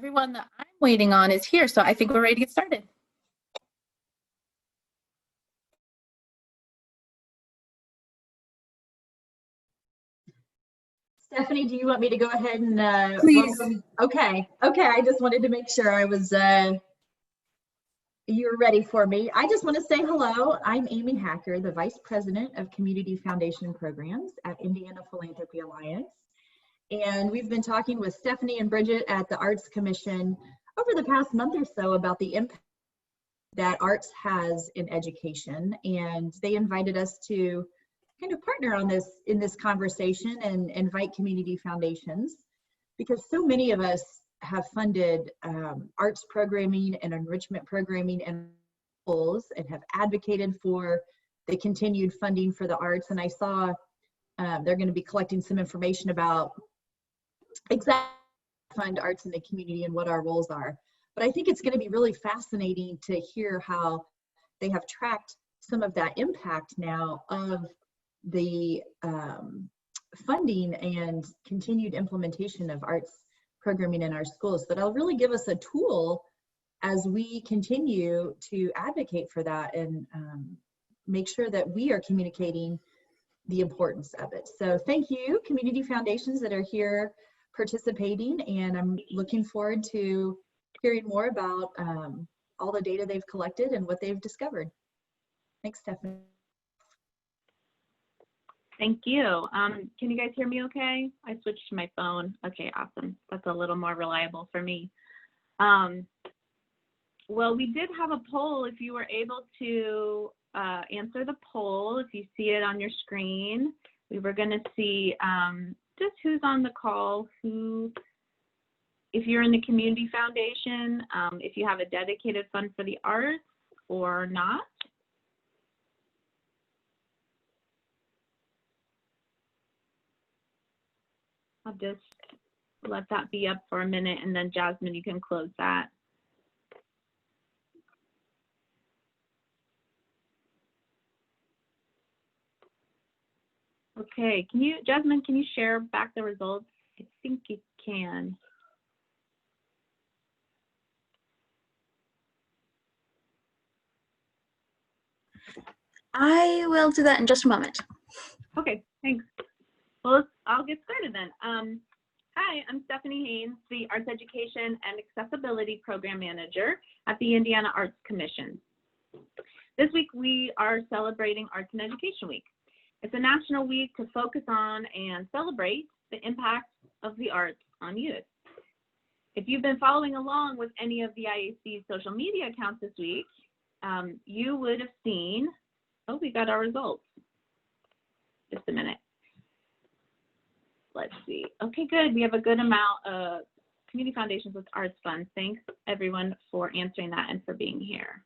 everyone that I'm waiting on is here, so I think we're ready to get started. Stephanie, do you want me to go ahead and Please. welcome? Okay. I just wanted to make sure I was you're ready for me. I just want to say hello. I'm Amy Hacker, the Vice President of Community Foundation Programs at Indiana Philanthropy Alliance. And we've been talking with Stephanie and Bridget at the Arts Commission over the past month or so about the impact that arts has in education. And they invited us to kind of partner on this in this conversation and invite community foundations, because so many of us have funded arts programming and enrichment programming and schools and have advocated for the continued funding for the arts. And I saw they're going to be collecting some information about exactly fund arts in the community and what our roles are. But I think it's going to be really fascinating to hear how they have tracked some of that impact now of the funding and continued implementation of arts programming in our schools. But it'll really give us a tool as we continue to advocate for that and make sure that we are communicating the importance of it. So thank you, community foundations that are here participating, and I'm looking forward to hearing more about all the data they've collected and what they've discovered. Thanks, Stephanie. Thank you. Can you guys hear me okay? I switched to my phone. Okay, awesome. That's a little more reliable for me. Well, we did have a poll. If you were able to answer the poll, if you see it on your screen, we were going to see just who's on the call, if you're in the community foundation, if you have a dedicated fund for the arts or not. I'll just let that be up for a minute, and then Jasmine, you can close that. Okay, Jasmine, can you share back the results? I think you can. I will do that in just a moment. Okay, thanks. Well, I'll get started then. Hi, I'm Stephanie Haynes, the Arts Education and Accessibility Program Manager at the Indiana Arts Commission. This week we are celebrating Arts and Education Week. It's a national week to focus on and celebrate the impact of the arts on youth. If you've been following along with any of the IAC's social media accounts this week, you would have seen, oh, we got our results. Just a minute. Let's see. Okay, good. We have a good amount of community foundations with arts funds. Thanks everyone for answering that and for being here.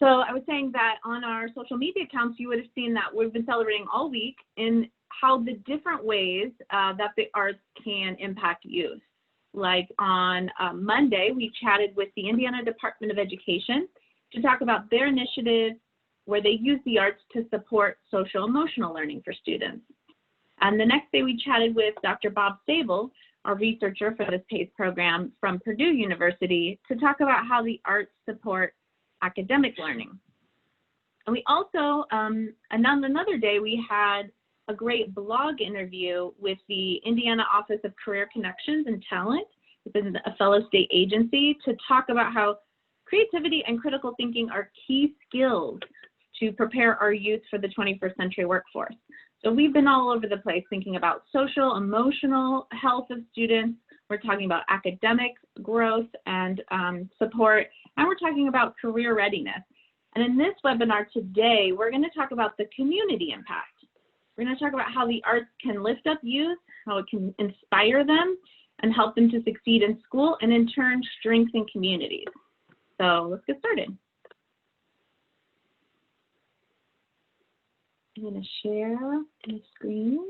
So I was saying that on our social media accounts, you would have seen that we've been celebrating all week in how the different ways that the arts can impact youth. Like on Monday, we chatted with the Indiana Department of Education to talk about their initiative where they use the arts to support social emotional learning for students. And the next day we chatted with Dr. Bob Stable, our researcher for this PACE program from Purdue University, to talk about how the arts support academic learning. And we also, on another day, we had a great blog interview with the Indiana Office of Career Connections and Talent within a fellow state agency to talk about how creativity and critical thinking are key skills to prepare our youth for the 21st century workforce. So we've been all over the place thinking about social, emotional health of students. We're talking about academic growth and support, and we're talking about career readiness. And in this webinar today, we're going to talk about the community impact. We're going to talk about how the arts can lift up youth, how it can inspire them and help them to succeed in school, and in turn, strengthen communities. So let's get started. I'm going to share my screen.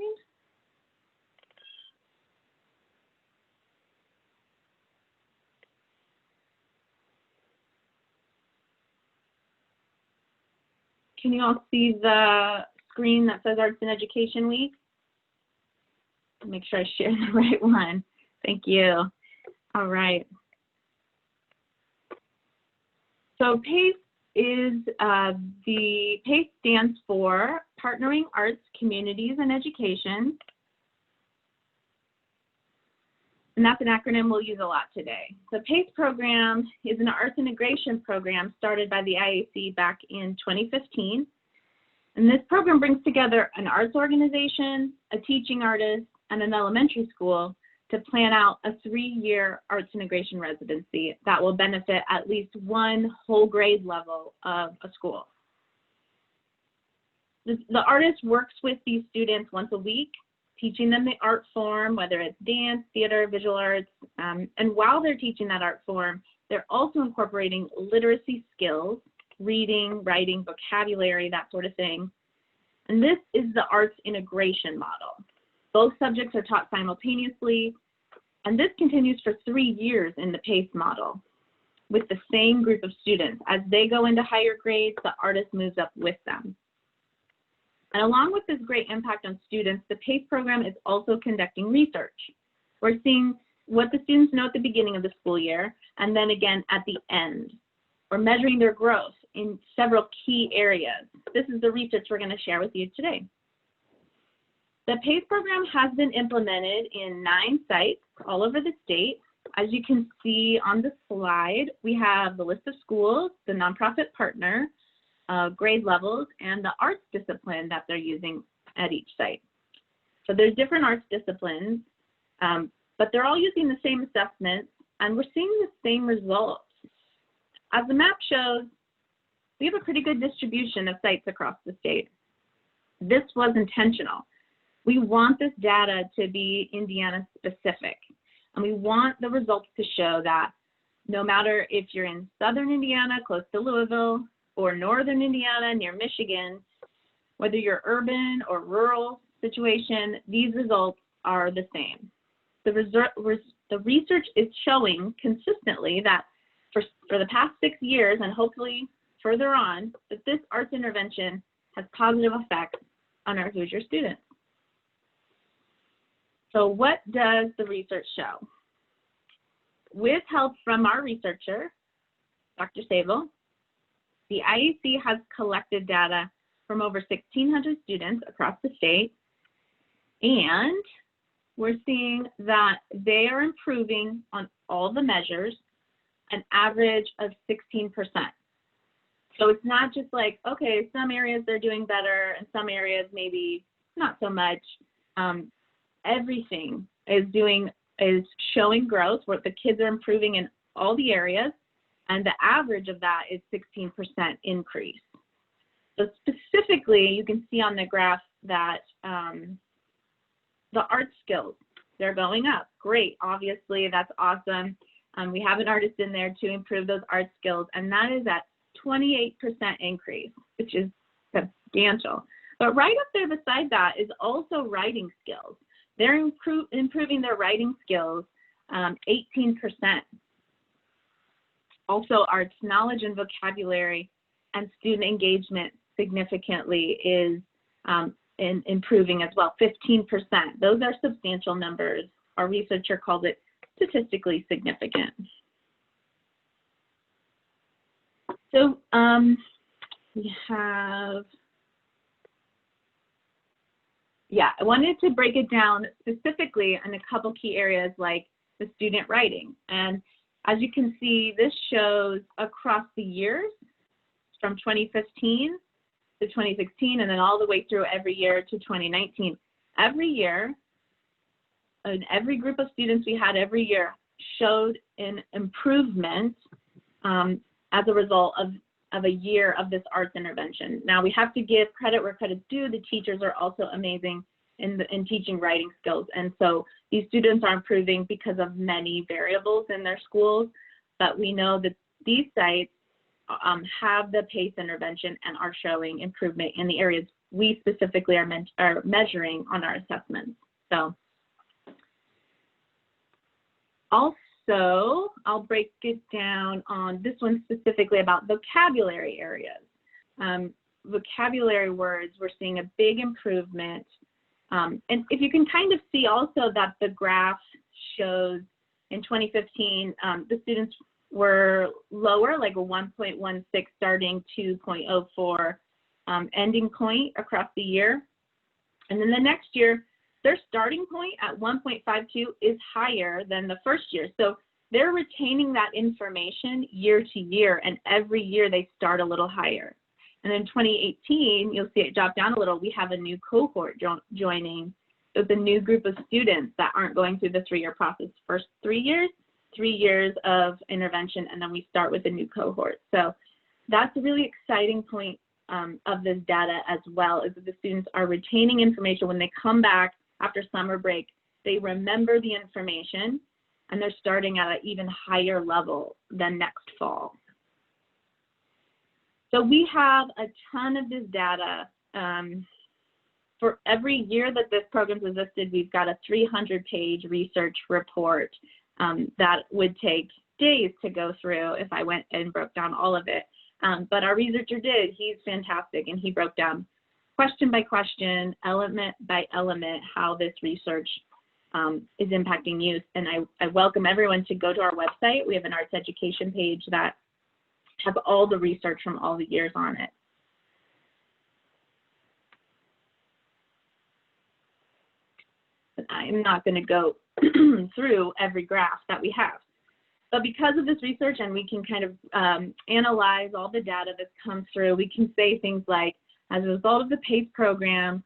Can you all see the screen that says Arts and Education Week? Make sure I share the right one. Thank you. All right. So PACE is, the PACE stands for Partnering Arts, Communities, and Education. And that's an acronym we'll use a lot today. The PACE program is an arts integration program started by the IAC back in 2015. And this program brings together an arts organization, a teaching artist, and an elementary school to plan out a 3-year arts integration residency that will benefit at least one whole grade level of a school. The artist works with these students once a week, teaching them the art form, whether it's dance, theater, visual arts, and while they're teaching that art form, they're also incorporating literacy skills, reading, writing, vocabulary, that sort of thing. And this is the arts integration model. Both subjects are taught simultaneously, and this continues for 3 years in the PACE model with the same group of students. As they go into higher grades, the artist moves up with them. And along with this great impact on students, the PACE program is also conducting research. We're seeing what the students know at the beginning of the school year, and then again at the end. We're measuring their growth in several key areas. This is the research we're going to share with you today. The PACE program has been implemented in 9 sites all over the state. As you can see on the slide, we have the list of schools, the nonprofit partner, grade levels, and the arts discipline that they're using at each site. So there's different arts disciplines, but they're all using the same assessments, and we're seeing the same results. As the map shows, we have a pretty good distribution of sites across the state. This was intentional. We want this data to be Indiana specific, and we want the results to show that no matter if you're in southern Indiana, close to Louisville, or northern Indiana near Michigan, whether you're urban or rural situation, these results are the same. The research is showing consistently that for the past 6 years, and hopefully further on, that this arts intervention has positive effects on our Hoosier students. So what does the research show? With help from our researcher, Dr. Sable, the IAC has collected data from over 1,600 students across the state, and we're seeing that they are improving on all the measures, an average of 16%. So it's not just like, okay, some areas they're doing better and some areas maybe not so much. Everything is showing growth, where the kids are improving in all the areas, and the average of that is 16% increase. So specifically, you can see on the graph that the art skills, they're going up. Great, obviously, that's awesome. We have an artist in there to improve those art skills, and that is at 28% increase, which is substantial. But right up there beside that is also writing skills. They're improving their writing skills 18%. Also, arts knowledge and vocabulary and student engagement significantly is improving as well, 15%. Those are substantial numbers. Our researcher called it statistically significant. So we have, I wanted to break it down specifically in a couple key areas like the student writing. And as you can see, this shows across the years from 2015 to 2016, and then all the way through every year to 2019. Every year, and every group of students we had every year showed an improvement as a result of a year of this arts intervention. Now, we have to give credit where credit's due. The teachers are also amazing in teaching writing skills. And so these students are improving because of many variables in their schools, but we know that these sites have the PACE intervention and are showing improvement in the areas we specifically are measuring on our assessments. So also, I'll break it down on this one specifically about vocabulary areas. Vocabulary words, we're seeing a big improvement. And if you can kind of see also that the graph shows in 2015, the students were lower, like a 1.16 starting, 2.04 ending point across the year. And then the next year, their starting point at 1.52 is higher than the first year. So they're retaining that information year to year, and every year they start a little higher. And in 2018, you'll see it drop down a little. We have a new cohort joining. It's a new group of students that aren't going through the 3-year process. First 3 years of intervention, and then we start with a new cohort. So that's a really exciting point of this data as well, is that the students are retaining information. When they come back after summer break, they remember the information, and they're starting at an even higher level than next fall. So we have a ton of this data. For every year that this program is listed, we've got a 300-page research report that would take days to go through if I went and broke down all of it. But our researcher did. He's fantastic, and he broke down question by question, element by element, how this research is impacting youth. And I welcome everyone to go to our website. We have an arts education page that has all the research from all the years on it. But I am not going to go through every graph that we have. But because of this research, and we can kind of analyze all the data that comes through, we can say things like, as a result of the PACE program,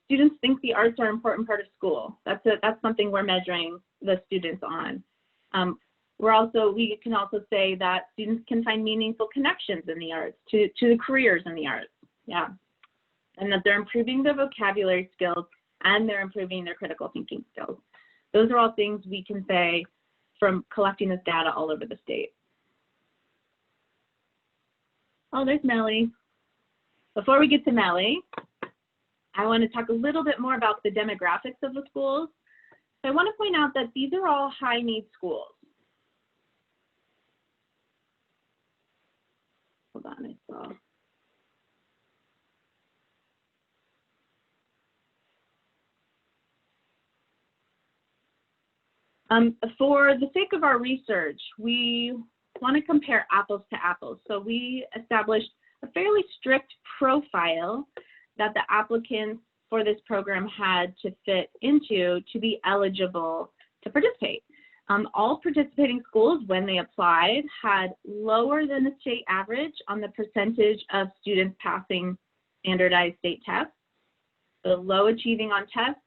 students think the arts are an important part of school. That's something we're measuring the students on. We can also say that students can find meaningful connections in the arts to the careers in the arts. Yeah. And that they're improving their vocabulary skills and they're improving their critical thinking skills. Those are all things we can say from collecting this data all over the state. Oh, there's Melly. Before we get to Melly, I want to talk a little bit more about the demographics of the schools. So I want to point out that these are all high-need schools. Hold on, I saw. For the sake of our research, we want to compare apples to apples. So we established a fairly strict profile that the applicants for this program had to fit into to be eligible to participate. All participating schools, when they applied, had lower than the state average on the percentage of students passing standardized state tests, so low achieving on tests,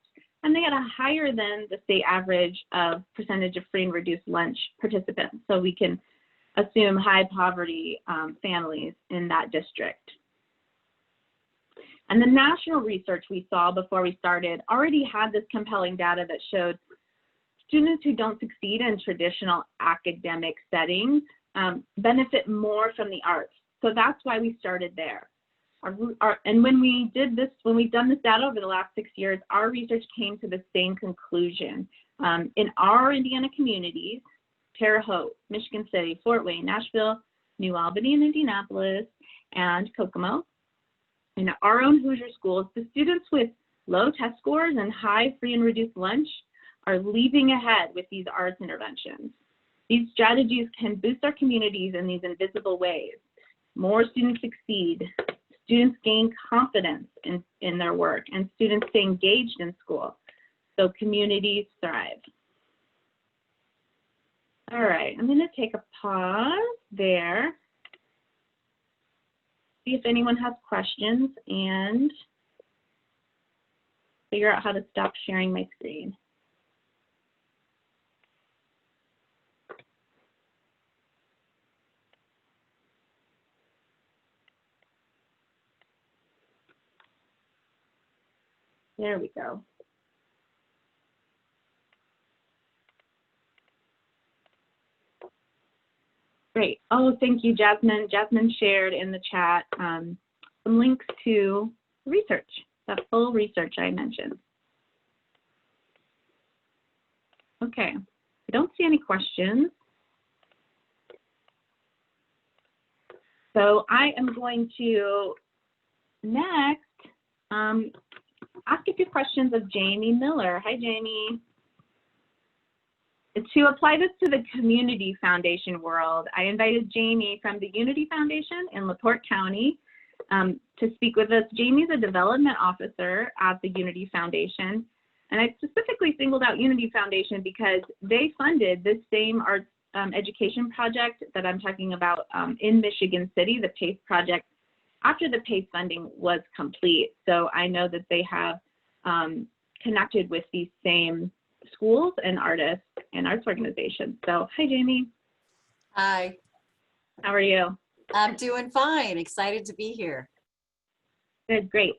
and they had a higher than the state average of percentage of free and reduced lunch participants. So we can assume high poverty families in that district. And the national research we saw before we started already had this compelling data that showed students who don't succeed in traditional academic settings benefit more from the arts. So that's why we started there. And when we've done this data over the last 6 years, our research came to the same conclusion. In our Indiana communities, Terre Haute, Michigan City, Fort Wayne, Nashville, New Albany, and Indianapolis, and Kokomo, in our own Hoosier schools, the students with low test scores and high free and reduced lunch are leaping ahead with these arts interventions. These strategies can boost our communities in these invisible ways. More students succeed, students gain confidence in their work, and students stay engaged in school, so communities thrive. All right, I'm going to take a pause there, see if anyone has questions, and figure out how to stop sharing my screen. There we go. Great. Oh, thank you, Jasmine. Jasmine shared in the chat some links to research, that full research I mentioned. Okay, I don't see any questions. So I am going to next ask a few questions of Jamie Miller. Hi, Jamie. to apply this to the Community Foundation world, I invited Jamie from the Unity Foundation in LaPorte County to speak with us. Jamie's a development officer at the Unity Foundation, and I specifically singled out Unity Foundation because they funded this same arts education project that I'm talking about in Michigan City, the PACE project, after the PACE funding was complete. So I know that they have connected with these same schools and artists and arts organizations. So, hi, Jamie. Hi, How are you? I'm doing fine. Excited to be here. Good, great.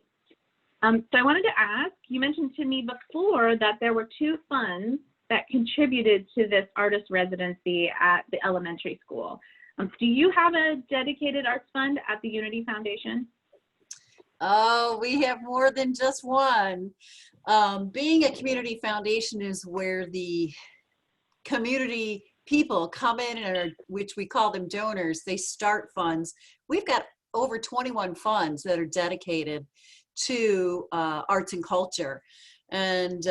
So I wanted to ask, you mentioned to me before that there were 2 funds that contributed to this artist residency at the elementary school. Do you have a dedicated arts fund at the Unity Foundation? Oh, we have more than just one. Being a community foundation is where the community people come in, and which we call them donors. They start funds. We've got over 21 funds that are dedicated to arts and culture. And,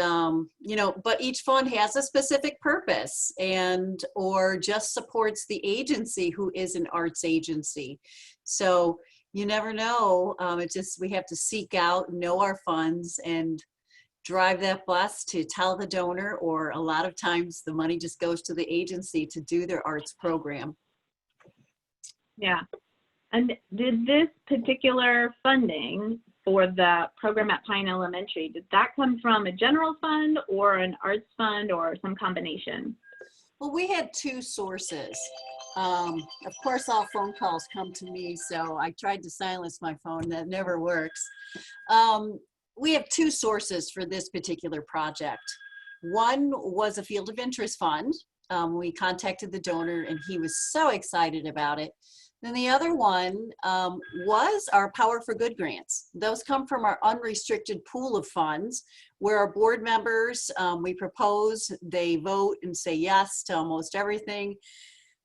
you know, but each fund has a specific purpose and or just supports the agency who is an arts agency. So you never know. It's just, we have to seek out, know our funds, and drive that bus to tell the donor, or a lot of times the money just goes to the agency to do their arts program. Yeah. And did this particular funding for the program at Pine Elementary, did that come from a general fund or an arts fund or some combination? Well, we had 2 sources. Of course, all phone calls come to me, so I tried to silence my phone. That never works. We have 2 sources for this particular project. One was a field of interest fund. We contacted the donor and he was so excited about it. Then the other one was our Power for Good grants. Those come from our unrestricted pool of funds where our board members, we propose, they vote and say yes to almost everything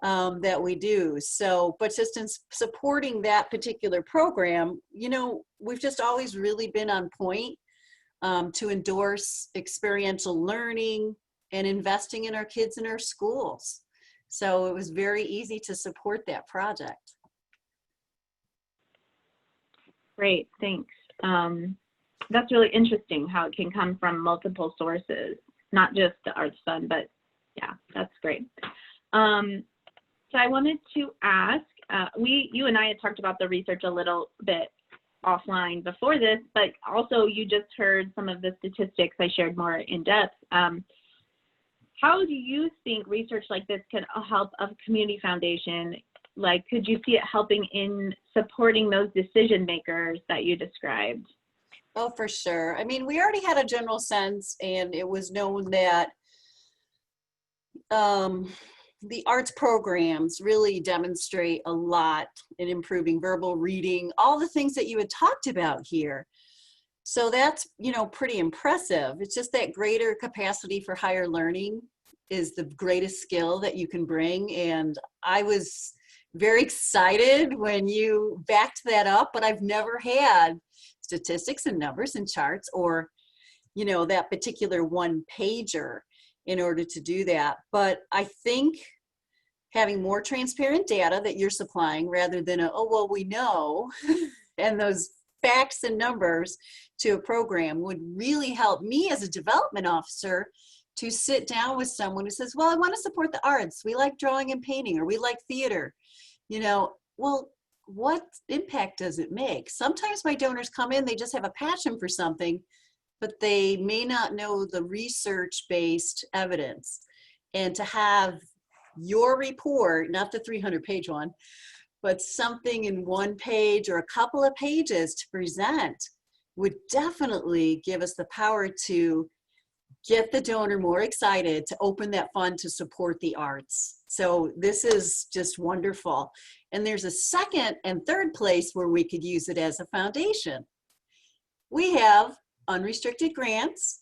that we do. So, but just in supporting that particular program, you know, we've just always really been on point to endorse experiential learning and investing in our kids in our schools. So it was very easy to support that project. Great, thanks. That's really interesting how it can come from multiple sources, not just the Arts Fund, but yeah, that's great. So I wanted to ask, you and I had talked about the research a little bit offline before this, but also you just heard some of the statistics I shared more in depth. How do you think research like this can help a community foundation? Like, could you see it helping in supporting those decision makers that you described? Oh, for sure. I mean, we already had a general sense, and it was known that the arts programs really demonstrate a lot in improving verbal reading, all the things that you had talked about here. So that's, you know, pretty impressive. It's just that greater capacity for higher learning is the greatest skill that you can bring. And I was very excited when you backed that up, but I've never had statistics and numbers and charts, or, you know, that particular one pager in order to do that. But I think having more transparent data that you're supplying rather than oh, well, we know, and those facts and numbers to a program would really help me as a development officer to sit down with someone who says, well, I want to support the arts. We like drawing and painting, or we like theater. You know, well, what impact does it make? Sometimes my donors come in, they just have a passion for something, but they may not know the research-based evidence. And to have your report, not the 300-page one, but something in one page or a couple of pages to present would definitely give us the power to get the donor more excited to open that fund to support the arts. So this is just wonderful. And there's a second and third place where we could use it as a foundation. We have unrestricted grants.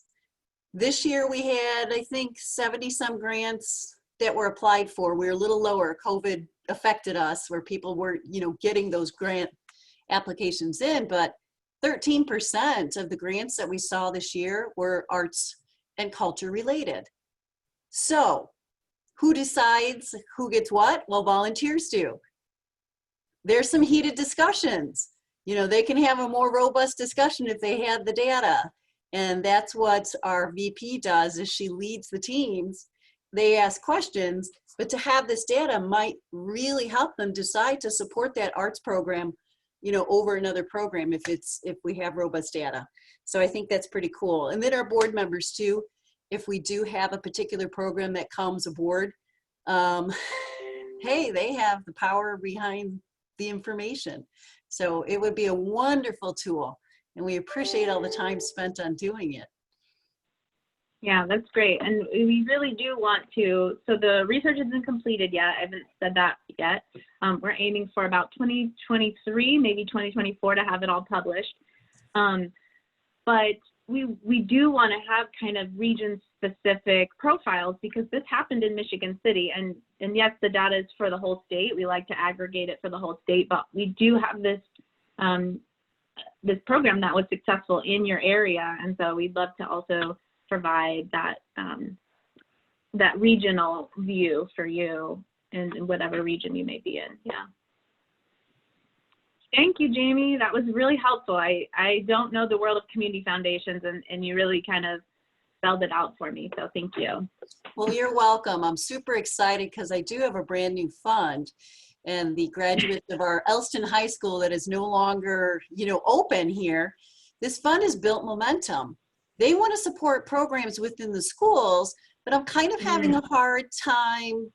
This year we had, I think, 70 some grants that were applied for. We were a little lower. COVID affected us where people weren't, you know, getting those grant applications in, but 13% of the grants that we saw this year were arts and culture related. So who decides who gets what? Well, volunteers do. There's some heated discussions. You know, they can have a more robust discussion if they have the data. And that's what our VP does, is she leads the teams. They ask questions, but to have this data might really help them decide to support that arts program, you know, over another program if we have robust data. So I think that's pretty cool. And then our board members too, if we do have a particular program that comes aboard, hey, they have the power behind the information. So it would be a wonderful tool, and we appreciate all the time spent on doing it. Yeah, that's great. And we really do want to, so the research isn't completed yet. I haven't said that yet. We're aiming for about 2023, maybe 2024 to have it all published. But we do want to have kind of region-specific profiles, because this happened in Michigan City. And yes, the data is for the whole state. We like to aggregate it for the whole state, but we do have this this program that was successful in your area. And so we'd love to also provide that that regional view for you in whatever region you may be in. Yeah. Thank you, Jamie. That was really helpful. I don't know the world of community foundations, and you really kind of spelled it out for me. So thank you. Well, you're welcome. I'm super excited because I do have a brand new fund, and the graduates of our Elston High School that is no longer, you know, open here. This fund has built momentum. They want to support programs within the schools, but I'm kind of having a hard time,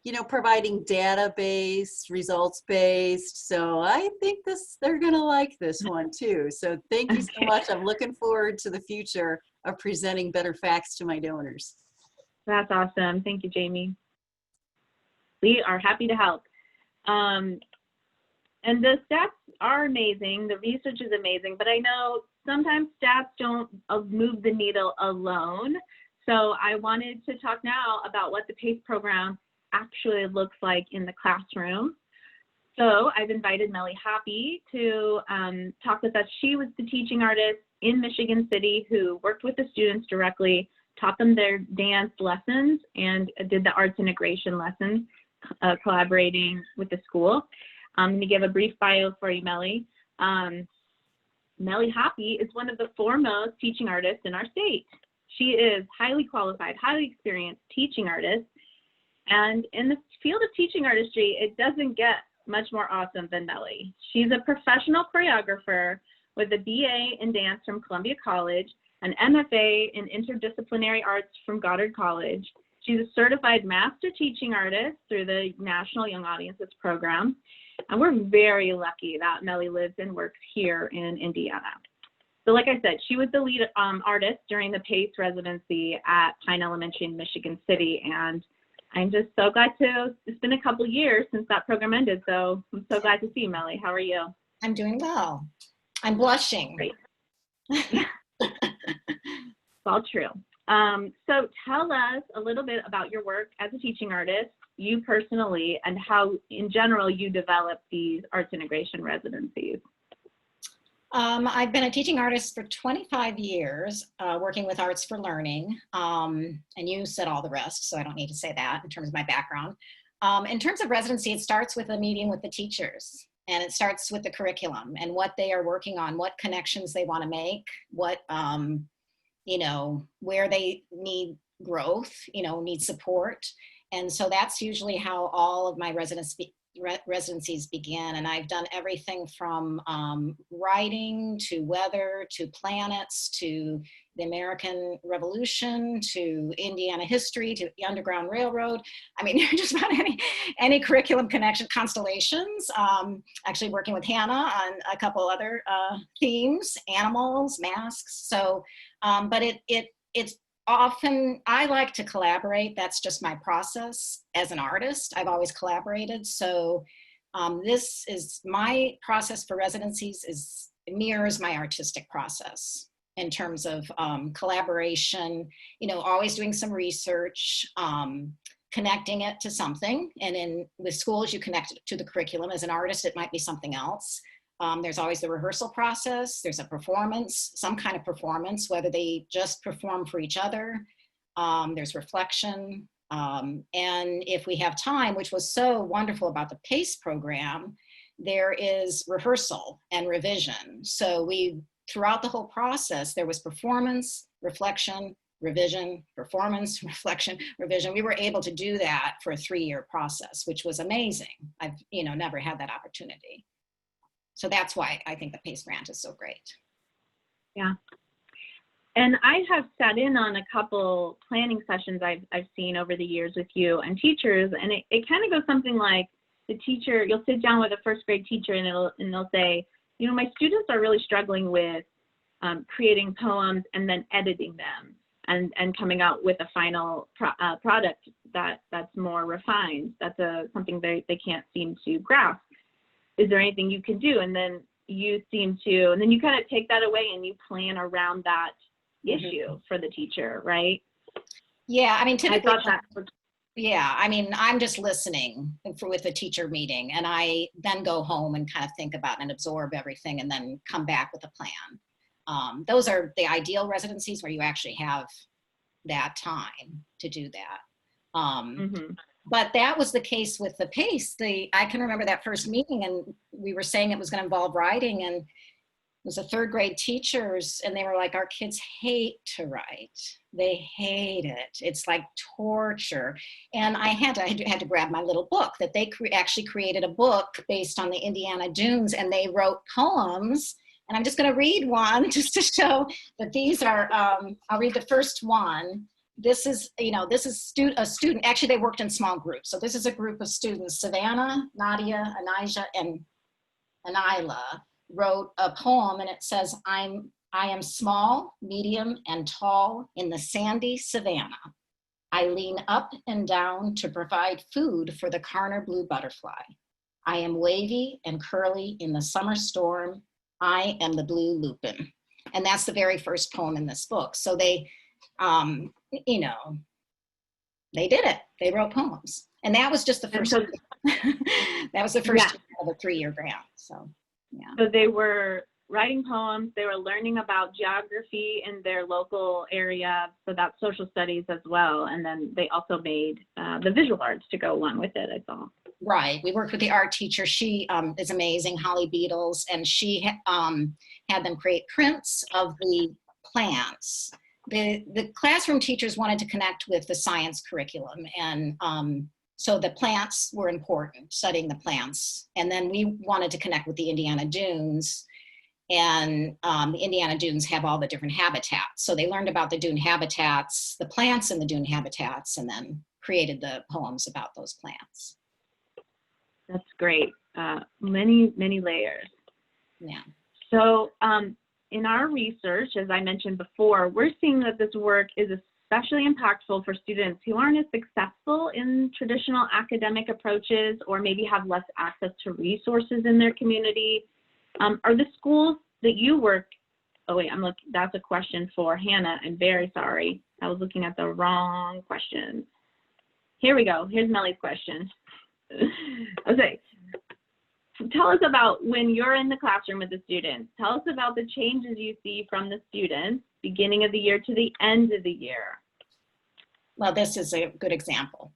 you know, providing data-based, results-based. So I think they're gonna like this one too. So thank you so much. I'm looking forward to the future of presenting better facts to my donors. That's awesome. Thank you, Jamie. We are happy to help. And the stats are amazing. The research is amazing, but I know sometimes stats don't move the needle alone. So I wanted to talk now about what the PACE program actually looks like in the classroom. So I've invited Melly Happy to talk with us. She was the teaching artist in Michigan City who worked with the students directly, taught them their dance lessons, and did the arts integration lessons, collaborating with the school. I'm going to give a brief bio for you, Melly. Melly Happy is one of the foremost teaching artists in our state. She is highly qualified, highly experienced teaching artist. And in the field of teaching artistry, it doesn't get much more awesome than Melly. She's a professional choreographer with a BA in dance from Columbia College, an MFA in interdisciplinary arts from Goddard College. She's a certified master teaching artist through the National Young Audiences Program. And we're very lucky that Melly lives and works here in Indiana. So like I said, she was the lead artist during the PACE residency at Pine Elementary in Michigan City. And I'm just so glad it's been a couple years since that program ended. So I'm so glad to see you, Melly. How are you? I'm doing well. I'm blushing. Great. It's all true. So tell us a little bit about your work as a teaching artist, you personally, and how in general you develop these arts integration residencies. I've been a teaching artist for 25 years, working with Arts for Learning, and you said all the rest, so I don't need to say that in terms of my background. In terms of residency, it starts with a meeting with the teachers, and it starts with the curriculum and what they are working on, what connections they want to make, what, you know, where they need growth, you know, need support. And so that's usually how all of my residencies begin. And I've done everything from writing to weather to planets to the American Revolution to Indiana history to the Underground Railroad. I mean, just about any curriculum connection, constellations. Actually working with Hannah on a couple other themes, animals, masks. So, but it's often, I like to collaborate. That's just my process as an artist. I've always collaborated. So this is my process for residencies mirrors my artistic process in terms of collaboration, you know, always doing some research, connecting it to something. And with schools, you connect it to the curriculum. As an artist, it might be something else. There's always the rehearsal process. There's a performance, some kind of performance, whether they just perform for each other. There's reflection. And if we have time, which was so wonderful about the PACE program, there is rehearsal and revision. So throughout the whole process, there was performance, reflection, revision, performance, reflection, revision. We were able to do that for a 3-year process, which was amazing. I've never had that opportunity. So that's why I think the PACE grant is so great. Yeah. And I have sat in on a couple planning sessions I've seen over the years with you and teachers, and it kind of goes something like the teacher, you'll sit down with a first grade teacher and they'll say, my students are really struggling with creating poems and then editing them and coming out with a final product that's more refined. That's something they can't seem to grasp. Is there anything you can do? And then you and then you kind of take that away and you plan around that issue for the teacher, right? Yeah, I mean, typically, I'm just listening with a teacher meeting, and I then go home and kind of think about and absorb everything and then come back with a plan. Those are the ideal residencies where you actually have that time to do that. But that was the case with the PACE. I can remember that first meeting, and we were saying it was going to involve writing, and it was a 3rd grade teachers, and they were like, our kids hate to write. They hate it. It's like torture. And I had to grab my little book that they actually created a book based on the Indiana Dunes, and they wrote poems. And I'm just going to read one just to show that these are, I'll read the first one. This is a student, actually they worked in small groups. So this is a group of students, Savannah, Nadia, Anijah, and Anila wrote a poem, and it says, I am small, medium, and tall in the sandy savanna. I lean up and down to provide food for the Karner blue butterfly. I am wavy and curly in the summer storm. I am the blue lupin. And that's the very first poem in this book. So they, they did it. They wrote poems. And that was just the first, that was the first year of a 3-year grant. So, yeah. So they were writing poems, they were learning about geography in their local area, so that's social studies as well. And then they also made the visual arts to go along with it, I saw. Right. We worked with the art teacher. She is amazing, Holly Beatles, and she had them create prints of the plants. The classroom teachers wanted to connect with the science curriculum, and so the plants were important, studying the plants. And then we wanted to connect with the Indiana Dunes, and the Indiana Dunes have all the different habitats. So they learned about the dune habitats, the plants in the dune habitats, and then created the poems about those plants. That's great. Many, many layers. Yeah. So in our research, as I mentioned before, we're seeing that this work is especially impactful for students who aren't as successful in traditional academic approaches or maybe have less access to resources in their community. Are the schools that you work, that's a question for Hannah. I'm very sorry. I was looking at the wrong question. Here we go. Here's Melly's question. Okay. Tell us about when you're in the classroom with the students. Tell us about the changes you see from the students beginning of the year to the end of the year. Well, this is a good example.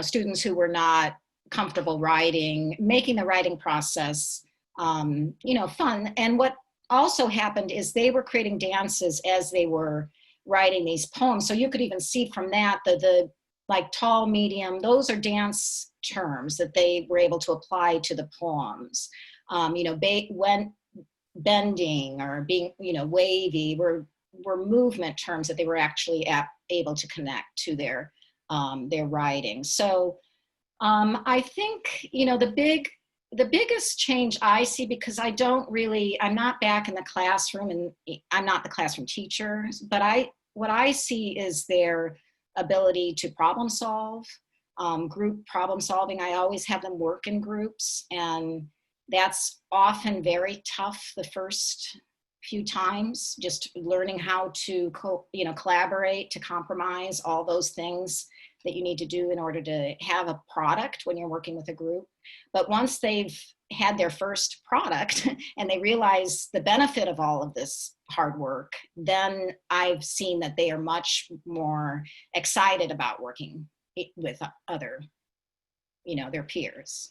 Students who were not comfortable writing, making the writing process, fun. And what also happened is they were creating dances as they were writing these poems. So you could even see from that, the like tall, medium, those are dance terms that they were able to apply to the poems. When bending or being, wavy were movement terms that they were actually able to connect to their writing. So I think, the biggest change I see, because I'm not back in the classroom and I'm not the classroom teacher, but what I see is their ability to problem solve, group problem solving. I always have them work in groups, and that's often very tough the first few times, just learning how to collaborate, to compromise, all those things that you need to do in order to have a product when you're working with a group. But once they've had their first product and they realize the benefit of all of this hard work, then I've seen that they are much more excited about working with other, their peers.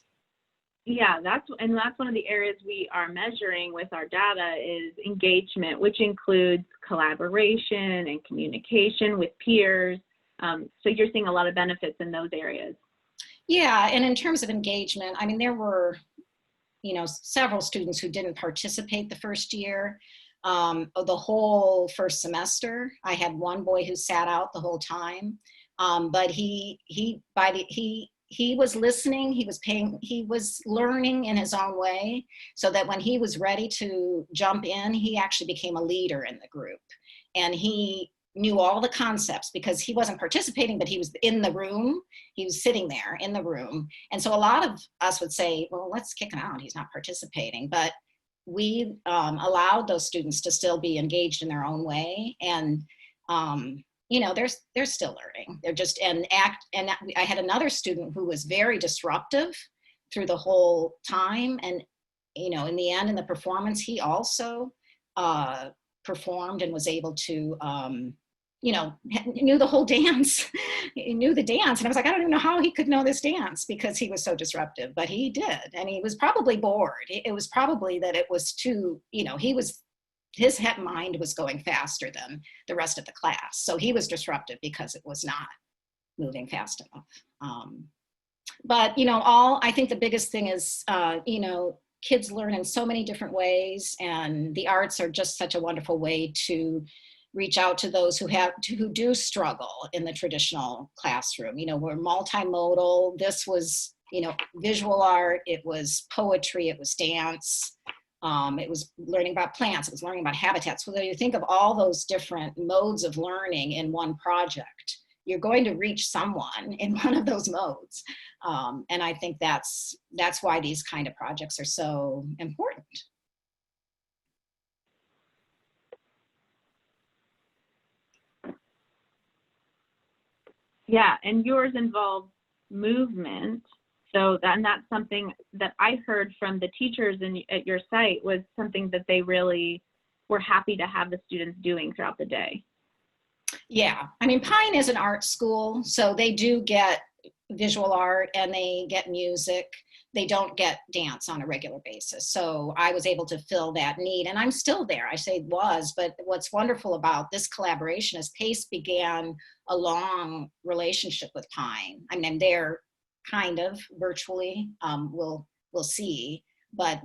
Yeah, that's one of the areas we are measuring with our data is engagement, which includes collaboration and communication with peers. So you're seeing a lot of benefits in those areas. Yeah, and in terms of engagement, I mean, there were, several students who didn't participate the first year. The whole first semester, I had one boy who sat out the whole time, but he was listening, he was learning in his own way, so that when he was ready to jump in, he actually became a leader in the group. And he knew all the concepts because he wasn't participating, but he was in the room. He was sitting there in the room. And so a lot of us would say, well, let's kick him out. He's not participating. But we allowed those students to still be engaged in their own way. And, they're still learning. They're just, and I had another student who was very disruptive through the whole time. And, in the end, in the performance, he also performed and was able to, knew the whole dance. He knew the dance. And I was like, I don't even know how he could know this dance because he was so disruptive, but he did. And he was probably bored. It was probably that it was too, his mind was going faster than the rest of the class. So he was disruptive because it was not moving fast enough. But, I think the biggest thing is, kids learn in so many different ways, and the arts are just such a wonderful way to reach out to those who do struggle in the traditional classroom. We're multimodal. This was, visual art, it was poetry, it was dance, it was learning about plants, it was learning about habitats. So you think of all those different modes of learning in one project, you're going to reach someone in one of those modes. And I think that's why these kind of projects are so important. Yeah, and yours involves movement. So that's something that I heard from the teachers at your site was something that they really were happy to have the students doing throughout the day. Yeah, I mean, Pine is an art school, so they do get visual art and they get music. They don't get dance on a regular basis. So I was able to fill that need, and I'm still there. I say was, but what's wonderful about this collaboration is PACE began a long relationship with Pine. I mean, I'm there kind of virtually, we'll see, but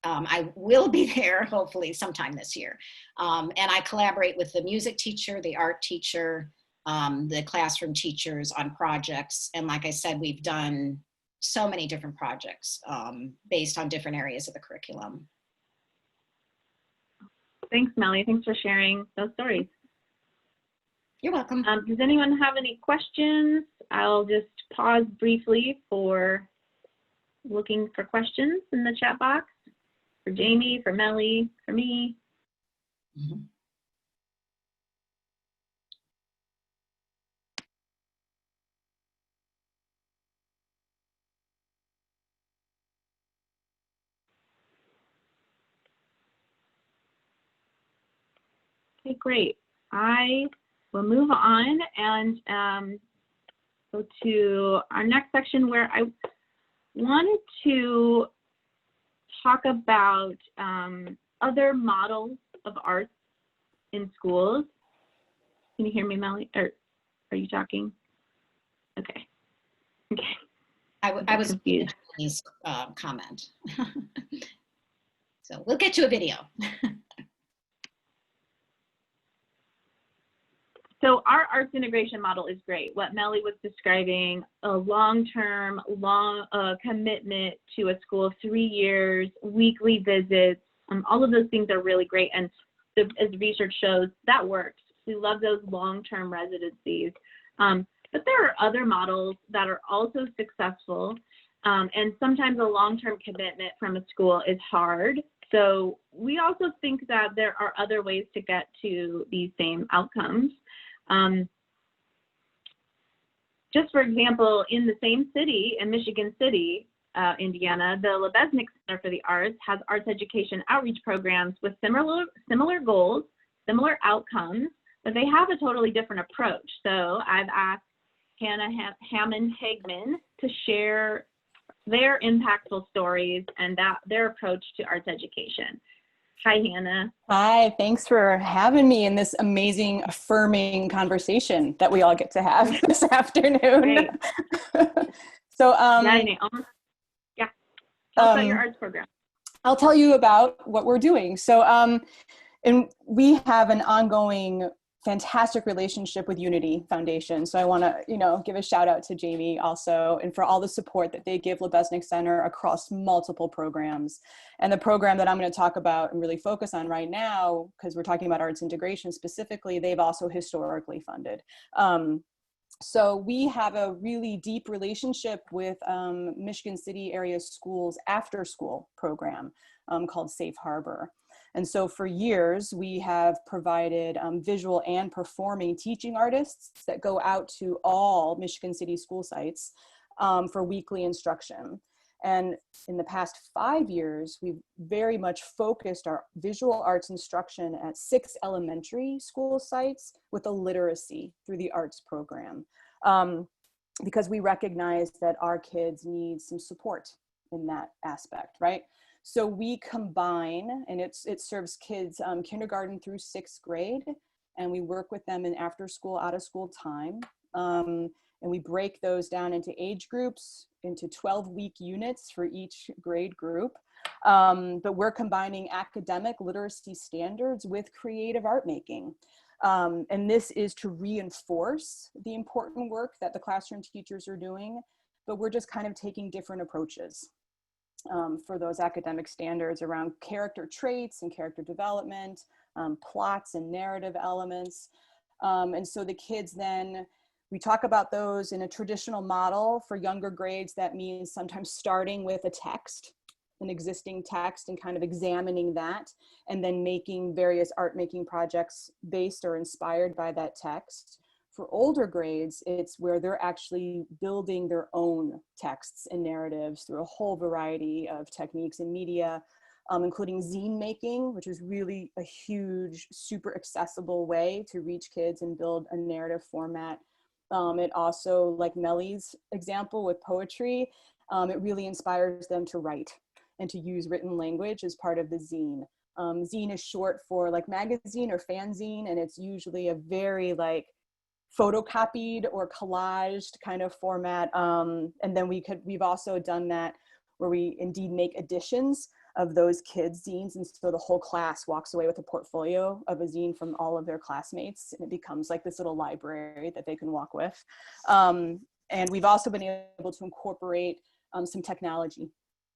I will be there hopefully sometime this year. And I collaborate with the music teacher, the art teacher, the classroom teachers on projects. And like I said, we've done so many different projects based on different areas of the curriculum. Thanks, Melly. Thanks for sharing those stories. You're welcome. Does anyone have any questions? I'll just pause briefly for looking for questions in the chat box for Jamie, for Melly, for me. Mm-hmm. Okay, great. I will move on and go to our next section where I wanted to talk about other models of arts in schools. Can you hear me, Melly? Or are you talking? Okay. Okay. I was confused. Please comment. So we'll get to a video. So our arts integration model is great. What Melly was describing, a long-term, commitment to a school, 3 years, weekly visits, all of those things are really great. And as research shows, that works. We love those long-term residencies. But there are other models that are also successful. And sometimes a long-term commitment from a school is hard. So we also think that there are other ways to get to these same outcomes. Just for example, in the same city, in Michigan City, Indiana, the Lebesnick Center for the Arts has arts education outreach programs with similar goals, similar outcomes, but they have a totally different approach. So I've asked Hannah Hammond-Hagman to share their impactful stories and their approach to arts education. Hi, Hannah. Hi, thanks for having me in this amazing, affirming conversation that we all get to have this afternoon. So, tell us about your arts program. I'll tell you about what we're doing. So, and we have an ongoing fantastic relationship with Unity Foundation. So I want to, give a shout out to Jamie also, and for all the support that they give Lebesnick Center across multiple programs. And the program that I'm going to talk about and really focus on right now, because we're talking about arts integration specifically, they've also historically funded. So we have a really deep relationship with Michigan City area schools after school program called Safe Harbor. And so for years, we have provided visual and performing teaching artists that go out to all Michigan City school sites for weekly instruction. And in the past 5 years, we've very much focused our visual arts instruction at 6 elementary school sites with a literacy through the arts program. Because we recognize that our kids need some support in that aspect, right? So we combine, and it serves kids kindergarten through 6th grade, and we work with them in after school, out of school time. And we break those down into age groups, into 12-week units for each grade group. But we're combining academic literacy standards with creative art making. And this is to reinforce the important work that the classroom teachers are doing, but we're just kind of taking different approaches. For those academic standards around character traits and character development, plots and narrative elements. And so the kids then, we talk about those in a traditional model for younger grades. That means sometimes starting with a text, an existing text, and kind of examining that, and then making various art making projects based or inspired by that text. For older grades, it's where they're actually building their own texts and narratives through a whole variety of techniques and media, including zine making, which is really a huge, super accessible way to reach kids and build a narrative format. It also, like Melly's example with poetry, it really inspires them to write and to use written language as part of the zine. Zine is short for like magazine or fanzine, and it's usually a very like photocopied or collaged kind of format. And then we've also done that where we indeed make editions of those kids' zines. And so the whole class walks away with a portfolio of a zine from all of their classmates. And it becomes like this little library that they can walk with. And we've also been able to incorporate some technology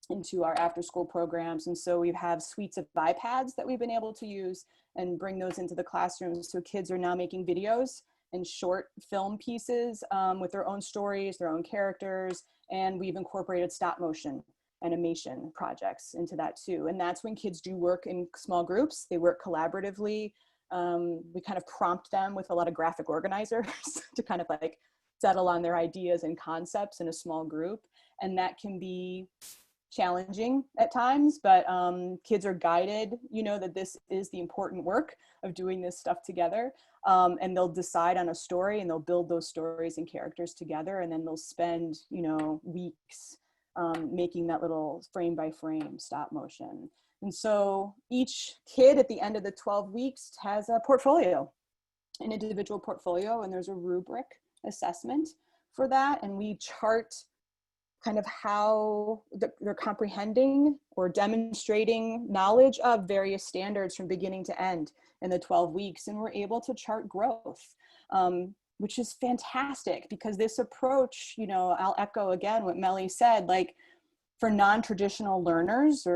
into our after school programs. And so we have suites of iPads that we've been able to use and bring those into the classrooms. So kids are now making videos and short film pieces with their own stories, their own characters, and we've incorporated stop motion animation projects into that too. And that's when kids do work in small groups. They work collaboratively. We kind of prompt them with a lot of graphic organizers to kind of like settle on their ideas and concepts in a small group. And that can be challenging at times, but kids are guided, that this is the important work of doing this stuff together. And they'll decide on a story and they'll build those stories and characters together. And then they'll spend, weeks making that little frame by frame stop motion. And so each kid at the end of the 12 weeks has a portfolio, an individual portfolio, and there's a rubric assessment for that. And we chart kind of how they're comprehending or demonstrating knowledge of various standards from beginning to end in the 12 weeks. And we're able to chart growth, which is fantastic because this approach, I'll echo again what Melly said, like for non-traditional learners,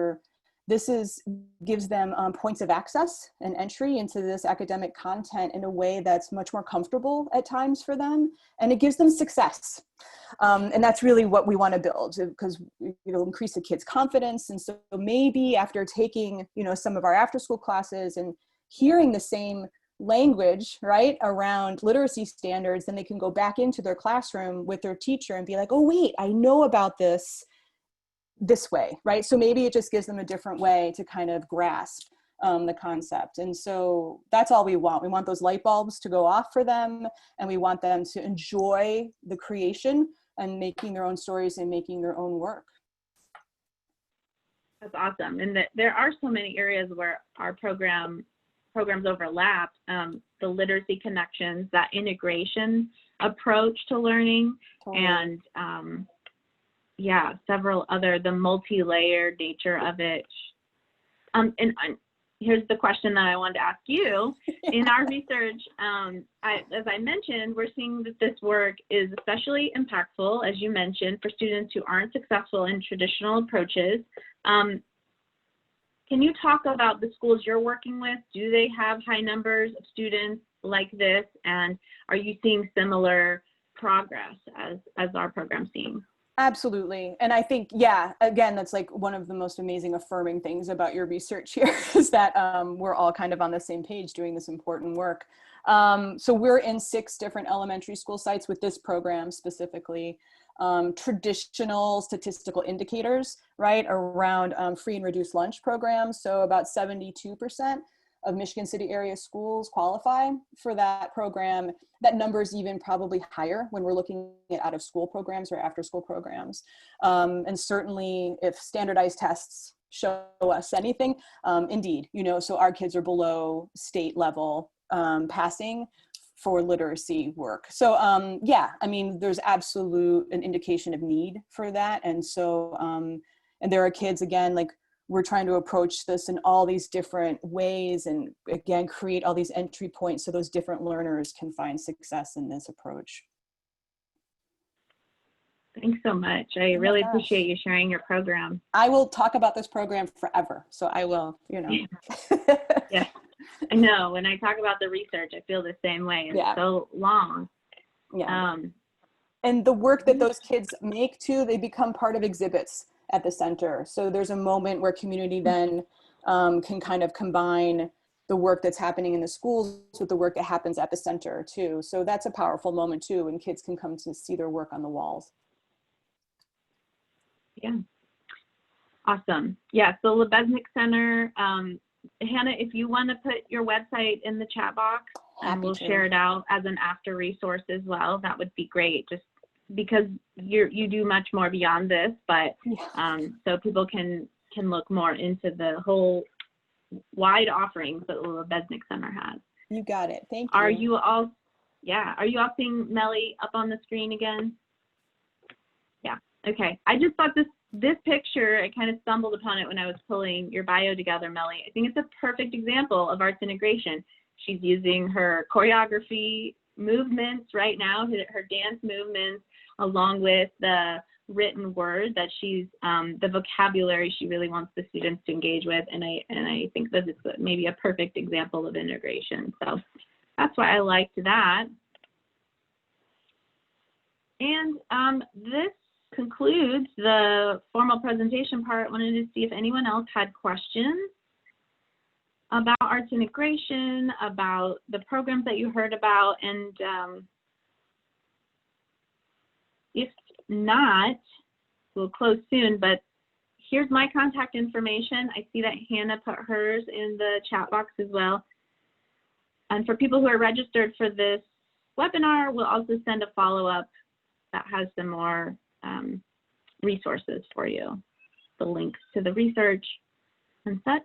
gives them points of access and entry into this academic content in a way that's much more comfortable at times for them, and it gives them success. And that's really what we want to build, because it'll increase the kids' confidence. And so maybe after taking, some of our after-school classes and hearing the same language, right, around literacy standards, then they can go back into their classroom with their teacher and be like, oh, wait, I know about this this way, right? So maybe it just gives them a different way to kind of grasp the concept. And so that's all we want. We want those light bulbs to go off for them, and we want them to enjoy the creation and making their own stories and making their own work. That's awesome. And there are so many areas where our programs overlap. The literacy connections, that integration approach to learning, Totally. and yeah, several other, the multi-layered nature of it. And here's the question that I wanted to ask you. In our research, as I mentioned, we're seeing that this work is especially impactful, as you mentioned, for students who aren't successful in traditional approaches. Can you talk about the schools you're working with? Do they have high numbers of students like this? And are you seeing similar progress as our program's seeing? Absolutely. And I think, yeah, again, that's like one of the most amazing affirming things about your research here is that we're all kind of on the same page doing this important work. So we're in 6 different elementary school sites with this program specifically. Traditional statistical indicators, right, around free and reduced lunch programs. So about 72% of Michigan City area schools qualify for that program. That number is even probably higher when we're looking at out of school programs or after school programs. And certainly if standardized tests show us anything, indeed, so our kids are below state level passing for literacy work. So yeah, I mean, there's absolute an indication of need for that. And so, and there are kids, again, like we're trying to approach this in all these different ways and again, create all these entry points so those different learners can find success in this approach. Thanks so much. I really appreciate you sharing your program. I will talk about this program forever. So I will, Yeah, I know. When I talk about the research, I feel the same way. It's so long. Yeah. And the work that those kids make too, they become part of exhibits at the center. So there's a moment where community then can kind of combine the work that's happening in the schools with the work that happens at the center too. So that's a powerful moment too, when kids can come to see their work on the walls. Yeah. Awesome. Yeah, so Lebesnick Center, Hannah, if you want to put your website in the chat box, and we'll share it out as an after resource as well, that would be great, just because you do much more beyond this, but so people can look more into the whole wide offerings that the Lebesnick Center has. You got it. Thank you. Are you all seeing Melly up on the screen again? Yeah. Okay. I just thought this picture, I kind of stumbled upon it when I was pulling your bio together, Melly. I think it's a perfect example of arts integration. She's using her choreography movements right now, her dance movements, along with the written word that she's, the vocabulary she really wants the students to engage with. And I think that it's maybe a perfect example of integration. So that's why I liked that. And this concludes the formal presentation part. I wanted to see if anyone else had questions about arts integration, about the programs that you heard about, and if not, we'll close soon, but here's my contact information. I see that Hannah put hers in the chat box as well. And for people who are registered for this webinar, we'll also send a follow-up that has some more resources for you, the links to the research and such.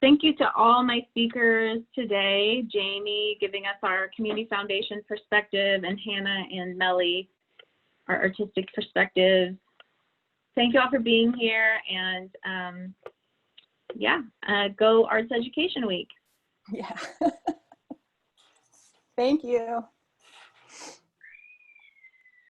Thank you to all my speakers today, Jamie giving us our Community Foundation perspective, and Hannah and Melly, our artistic perspective. Thank you all for being here, and go Arts Education Week. Yeah. Thank you.